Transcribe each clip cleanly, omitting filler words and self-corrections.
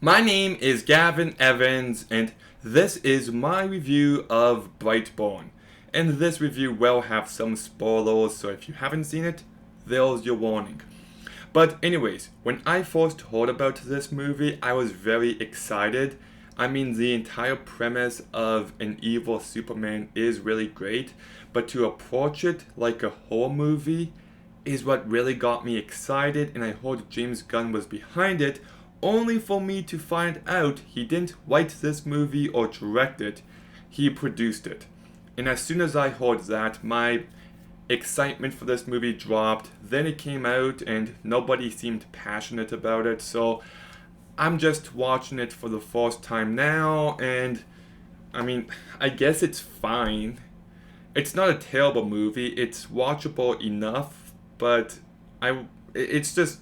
My name is Gavin Evans, and this is my review of Brightburn. And this review will have some spoilers, so if you haven't seen it, there's your warning. But anyways, when I first heard about this movie, I was very excited. I mean, the entire premise of an evil Superman is really great, but to approach it like a horror movie is what really got me excited, and I heard James Gunn was behind it, only for me to find out he didn't write this movie or direct it, he produced it. And as soon as I heard that, my excitement for this movie dropped. Then it came out and nobody seemed passionate about it, so I'm just watching it for the first time now, and I mean, I guess it's fine. It's not a terrible movie. It's watchable enough, but I it's just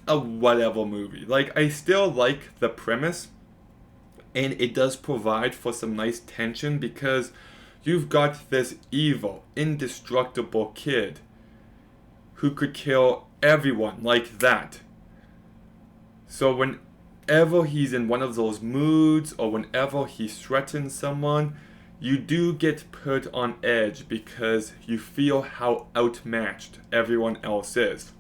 a whatever movie. Like, I still like the premise, and it does provide for some nice tension because you've got this evil, indestructible kid who could kill everyone like that. So whenever he's in one of those moods or whenever he threatens someone, you do get put on edge because you feel how outmatched everyone else is.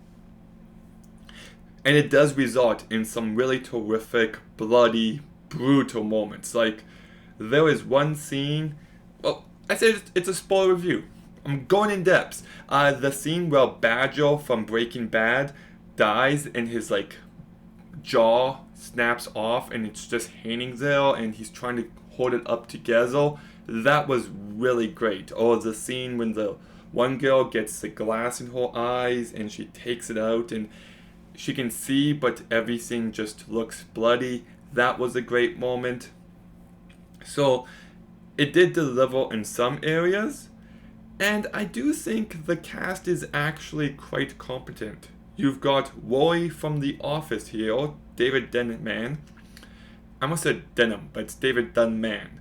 And it does result in some really terrific, bloody, brutal moments. Like, there is one scene. Well, I said it's a spoiler review. I'm going in depth. The scene where Badger from Breaking Bad dies and his jaw snaps off and it's just hanging there and he's trying to hold it up together. That was really great. Or the scene when the one girl gets the glass in her eyes and she takes it out and she can see, but everything just looks bloody. That was a great moment. So, it did deliver in some areas, and I do think the cast is actually quite competent. You've got Roy from The Office here, David Denman. I almost said Denham, but it's David Dunman.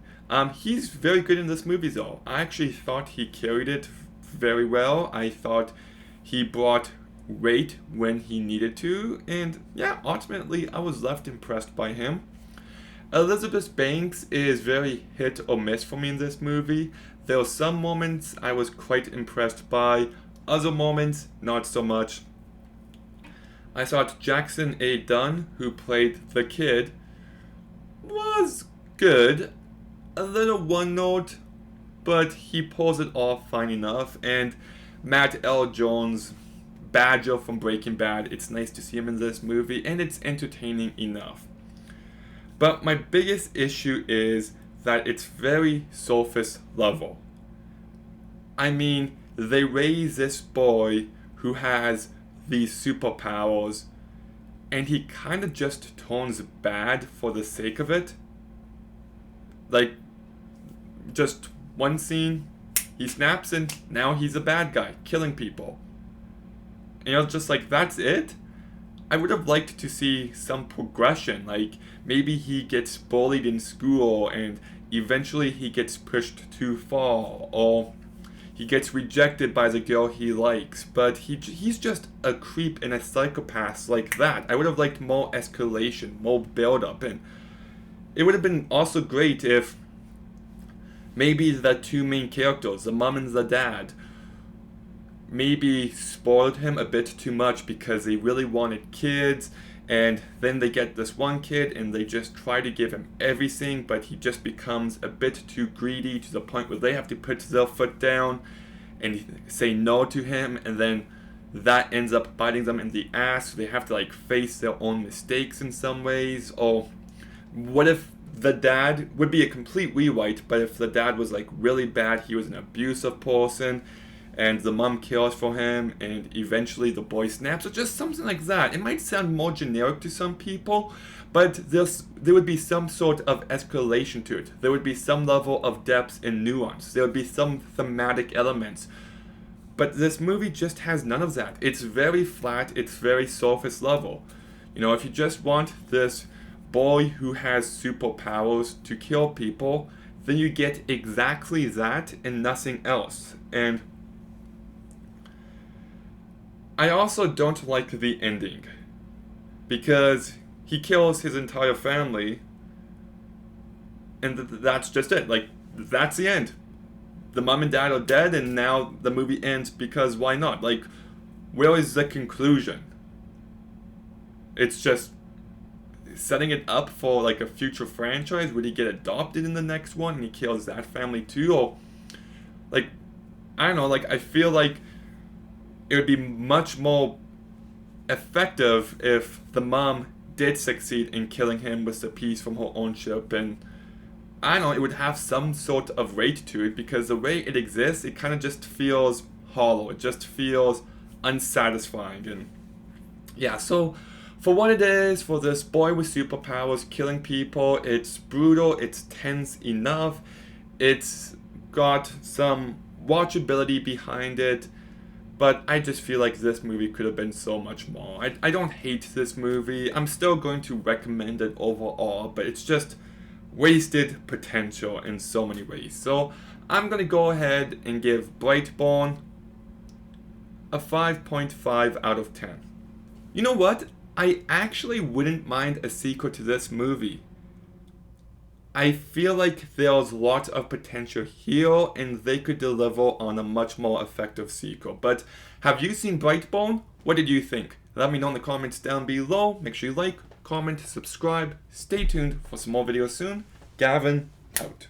He's very good in this movie, though. I actually thought he carried it very well. I thought he brought weight when he needed to, and yeah, ultimately I was left impressed by him. Elizabeth Banks is very hit or miss for me in this movie. There were some moments I was quite impressed by, other moments not so much. I thought Jackson A. Dunn, who played the kid, was good, a little one note, but he pulls it off fine enough, and Matt L. Jones, Badger from Breaking Bad, it's nice to see him in this movie, and it's entertaining enough. But my biggest issue is that it's very surface level. I mean, they raise this boy who has these superpowers, and he kind of just turns bad for the sake of it. Like, just one scene, he snaps and now he's a bad guy, killing people. Just like, that's it? I would have liked to see some progression, like maybe he gets bullied in school and eventually he gets pushed too far, or he gets rejected by the girl he likes, but he's just a creep and a psychopath like that. I would have liked more escalation, more build-up, and it would have been also great if maybe the two main characters, the mom and the dad, maybe spoiled him a bit too much because they really wanted kids, and then they get this one kid and they just try to give him everything, but he just becomes a bit too greedy to the point where they have to put their foot down and say no to him, and then that ends up biting them in the ass, so they have to face their own mistakes in some ways. Or what if the dad would be a complete rewrite, but if the dad was really bad, he was an abusive person, and the mom cares for him, and eventually the boy snaps, or just something like that. It might sound more generic to some people, but there would be some sort of escalation to it. There would be some level of depth and nuance. There would be some thematic elements. But this movie just has none of that. It's very flat, it's very surface level. If you just want this boy who has superpowers to kill people, then you get exactly that and nothing else. And I also don't like the ending, because he kills his entire family, and that's just it. Like, that's the end. The mom and dad are dead, and now the movie ends because why not? Like, where is the conclusion? It's just setting it up for like a future franchise. Would he get adopted in the next one and he kills that family too? Or like, I don't know, like I feel like it would be much more effective if the mom did succeed in killing him with the piece from her own ship, and I don't know, it would have some sort of weight to it, because the way it exists, it kind of just feels hollow. It just feels unsatisfying. And yeah, so for what it is, for this boy with superpowers killing people, it's brutal, it's tense enough, it's got some watchability behind it, but I just feel like this movie could have been so much more. I don't hate this movie, I'm still going to recommend it overall, but it's just wasted potential in so many ways. So I'm gonna go ahead and give Brightburn a 5.5 out of 10. You know what? I actually wouldn't mind a sequel to this movie. I feel like there's lots of potential here and they could deliver on a much more effective sequel. But have you seen Brightburn? What did you think? Let me know in the comments down below. Make sure you like, comment, subscribe. Stay tuned for some more videos soon. Gavin, out.